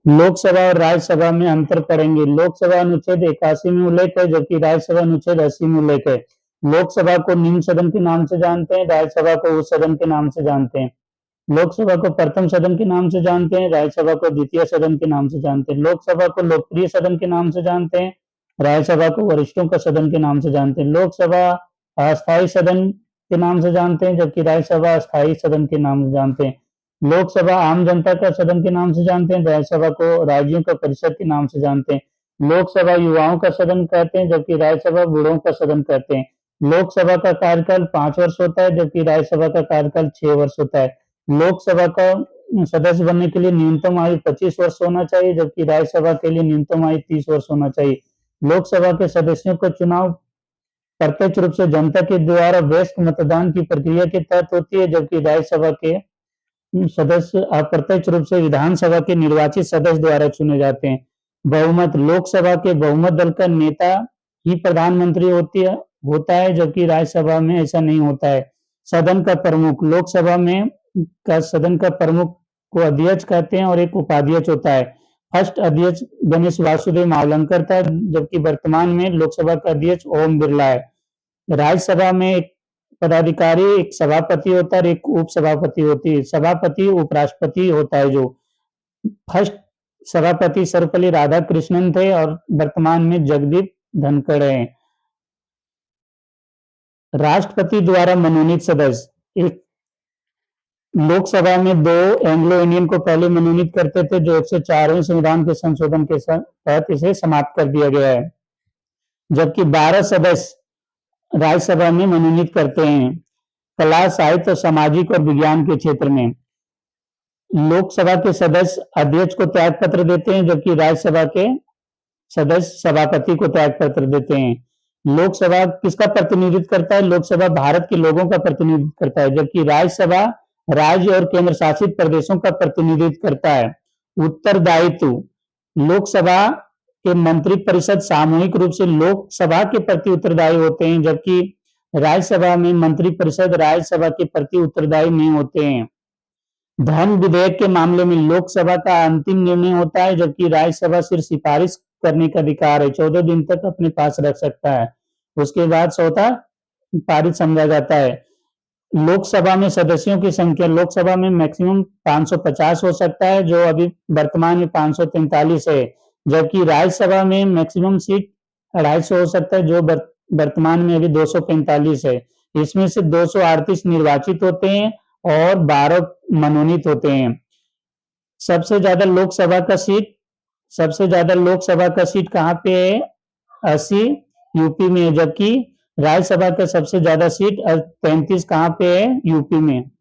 लोकसभा और राज्यसभा में अंतर पढ़ेंगे। लोकसभा अनुच्छेद 81 में उल्लेख है, जबकि राज्यसभा अनुच्छेद 80 में उल्लेख है। लोकसभा को निम्न सदन के नाम से जानते हैं, राज्यसभा को उच्च सदन के नाम से जानते हैं। लोकसभा को प्रथम सदन के नाम से जानते हैं, राज्यसभा को द्वितीय सदन के नाम से जानते हैं। लोकसभा को लोकप्रिय सदन के नाम से जानते हैं, राज्यसभा को वरिष्ठों का सदन के नाम से जानते हैं। लोकसभा अस्थायी सदन के नाम से जानते हैं, जबकि राज्यसभा अस्थायी सदन के नाम से जानते हैं। लोकसभा आम जनता का सदन के नाम से जानते हैं, राज्यसभा को राज्यों का परिषद के नाम से जानते हैं। लोकसभा युवाओं का सदन कहते हैं, जबकि राज्यसभा बूढ़ों का सदन कहते हैं। लोकसभा का कार्यकाल 5 वर्ष होता है, जबकि राज्यसभा का कार्यकाल 6 वर्ष होता है। लोकसभा का सदस्य बनने के लिए न्यूनतम आयु 25 वर्ष होना चाहिए, जबकि राज्यसभा के लिए न्यूनतम आयु 30 वर्ष होना चाहिए। लोकसभा के सदस्यों का चुनाव प्रत्यक्ष रूप से जनता के द्वारा वयस्क मतदान की प्रक्रिया के तहत होती है, जबकि राज्यसभा के सदस्य अप्रत्यक्ष रूप से विधानसभा के निर्वाचित सदस्य द्वारा चुने जाते हैं। बहुमत लोकसभा के बहुमत दल का नेता ही प्रधानमंत्री होता है, जबकि राज्यसभा में ऐसा नहीं होता है। सदन का प्रमुख लोकसभा में सदन का प्रमुख को अध्यक्ष कहते हैं और एक उपाध्यक्ष होता है। फर्स्ट अध्यक्ष गणेश वासुदेव मावलंकर था, जबकि वर्तमान में लोकसभा का अध्यक्ष ओम बिरला है। राज्यसभा में एक पदाधिकारी, एक सभापति होता है और एक उप सभापति होती है। सभापति उपराष्ट्रपति होता है। जो फर्स्ट सभापति सर्वपल्ली राधाकृष्णन थे और वर्तमान में जगदीप धनखड़ हैं। राष्ट्रपति द्वारा मनोनीत सदस्य लोकसभा में 2 एंग्लो इंडियन को पहले मनोनीत करते थे, जो 104वें संविधान के संशोधन के तहत इसे समाप्त कर दिया गया है, जबकि 12 सदस्य राज्यसभा में मनोनीत करते हैं। कला, साहित्य, सामाजिक और विज्ञान के क्षेत्र में लोकसभा के सदस्य अध्यक्ष को त्याग पत्र देते हैं, जबकि राज्यसभा के सदस्य सभापति को त्याग पत्र देते हैं। लोकसभा किसका प्रतिनिधित्व करता है? लोकसभा भारत के लोगों का प्रतिनिधित्व करता है, जबकि राज्यसभा राज्य और केंद्र शासित प्रदेशों का प्रतिनिधित्व करता है। उत्तरदायित्व लोकसभा के मंत्री परिषद सामूहिक रूप से लोकसभा के प्रति उत्तरदायी होते हैं, जबकि राज्यसभा में मंत्री परिषद राज्यसभा के प्रति उत्तरदायी नहीं होते हैं। धन विधेयक के मामले में लोकसभा का अंतिम निर्णय होता है, जबकि राज्यसभा सिर्फ सिफारिश करने का अधिकार है, 14 दिन तक अपने पास रख सकता है, उसके बाद स्वतः पारित समझा जाता है। लोकसभा में सदस्यों की संख्या लोकसभा में मैक्सिमम 550 हो सकता है, जो अभी वर्तमान में 543 है, जबकि राज्यसभा में मैक्सिमम सीट 250 हो सकता है, जो वर्तमान में अभी 245 है। इसमें से 238 निर्वाचित होते हैं और 12 मनोनीत होते हैं। सबसे ज्यादा लोकसभा का सीट कहाँ पे है? 80 यूपी में है, जबकि राज्यसभा का सबसे ज्यादा सीट 33 कहाँ पे है? यूपी में।